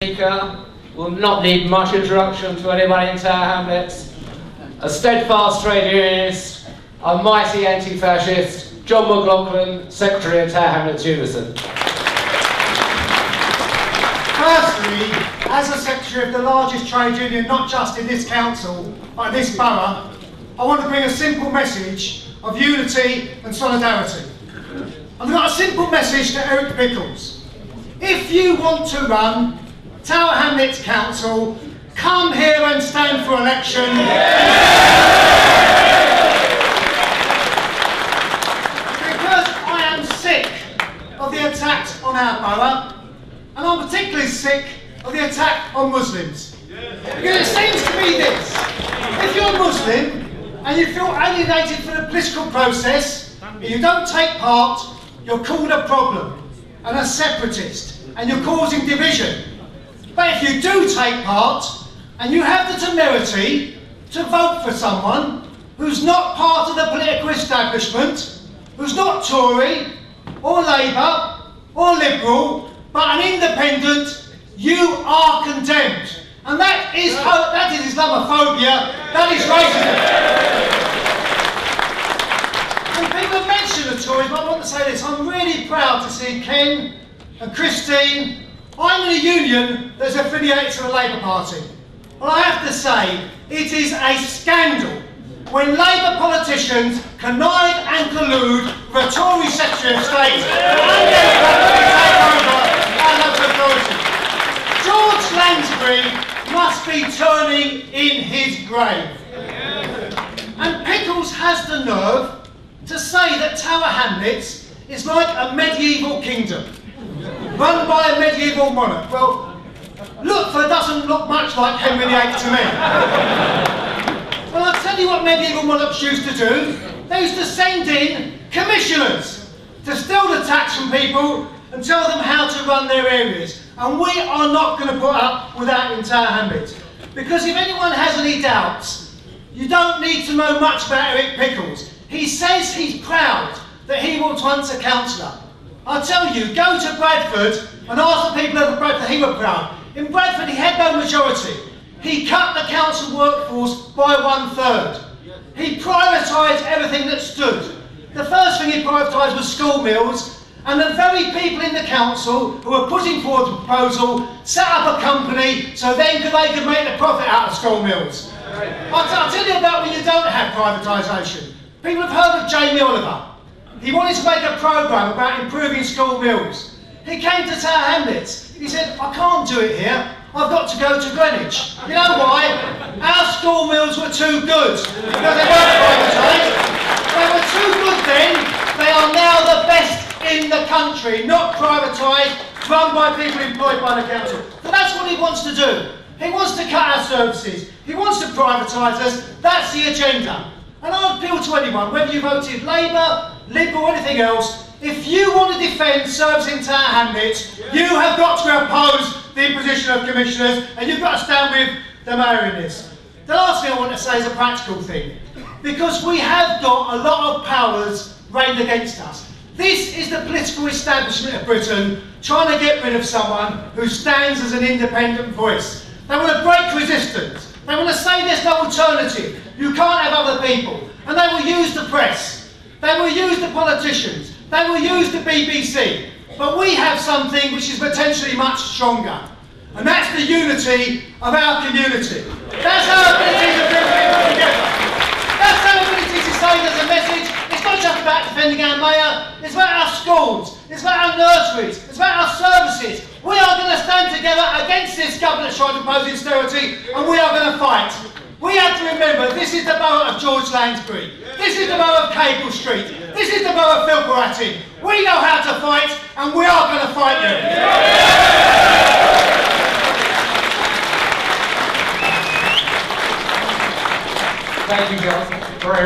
Speaker will not need much introduction to anybody in Tower Hamlets. A steadfast trade unionist, a mighty anti-fascist, John McLoughlin, Secretary of Tower Hamlets Unison. Firstly, as a Secretary of the largest trade union, not just in this council, but in this borough, I want to bring a simple message of unity and solidarity. I've got a simple message to Eric Pickles. If you want to run Tower Hamlets Council, come here and stand for election. Because I am sick of the attacks on our borough, and I'm particularly sick of the attack on Muslims. Because it seems to me this: if you're Muslim and you feel alienated from the political process and you don't take part, you're called a problem and a separatist, and you're causing division. But if you do take part, and you have the temerity to vote for someone who's not part of the political establishment, who's not Tory, or Labour, or Liberal, but an independent, you are condemned. And that is Islamophobia, that is racism. And people have mentioned the Tories, but I want to say this: I'm really proud to see Ken and Christine. I'm in a union that's affiliated to the Labour Party. Well, I have to say, it is a scandal when Labour politicians connive and collude with a Tory Secretary of State and take over our local authority. George Lansbury must be turning in his grave. And Pickles has the nerve to say that Tower Hamlets is like a medieval kingdom run by a medieval monarch. Well, Lutfur doesn't look much like Henry VIII to me. Well, I'll tell you what medieval monarchs used to do. They used to send in commissioners to steal the tax from people and tell them how to run their areas. And we are not going to put up with that in Tower Hamlets. Because if anyone has any doubts, you don't need to know much about Eric Pickles. He says he's proud that he was once a councillor. I tell you, go to Bradford and ask the people of Bradford, he was proud. In Bradford, he had no majority. He cut the council workforce by 1/3. He privatised everything that stood. The first thing he privatised was school meals, and the very people in the council who were putting forward the proposal set up a company so then they could make the profit out of school meals. I'll tell you about when you don't have privatisation. People have heard of Jamie Oliver. He wanted to make a programme about improving school meals. He came to Tower Hamlets. He said, I can't do it here, I've got to go to Greenwich. You know why? Our school meals were too good. Because they weren't privatised. They were too good then, they are now the best in the country, not privatised, run by people employed by the council. So that's what he wants to do. He wants to cut our services. He wants to privatise us. That's the agenda. And I appeal to anyone, whether you voted Labour, Liberal or anything else, if you want to defend service in Tower Hamlets, you have got to oppose the imposition of commissioners, and you've got to stand with the mayor in this. The last thing I want to say is a practical thing, because we have got a lot of powers rained against us. This is the political establishment of Britain trying to get rid of someone who stands as an independent voice. They want to break resistance. They want to say there's no alternative. You can't have other people. And they will use the press. They will use the politicians. They will use the BBC. But we have something which is potentially much stronger. And that's the unity of our community. That's our ability to bring people together. That's our ability to say there's a message. It's not just about defending our mayor. It's about our schools. It's about our nurseries. It's about our services. We are going to stand together against this government trying to impose austerity, and we are going to fight. We have to remember, this is the borough of George Lansbury. This is the borough of Cable Street. This is the borough of Philporatin. We know how to fight, and we are going to fight you. Thank you, John.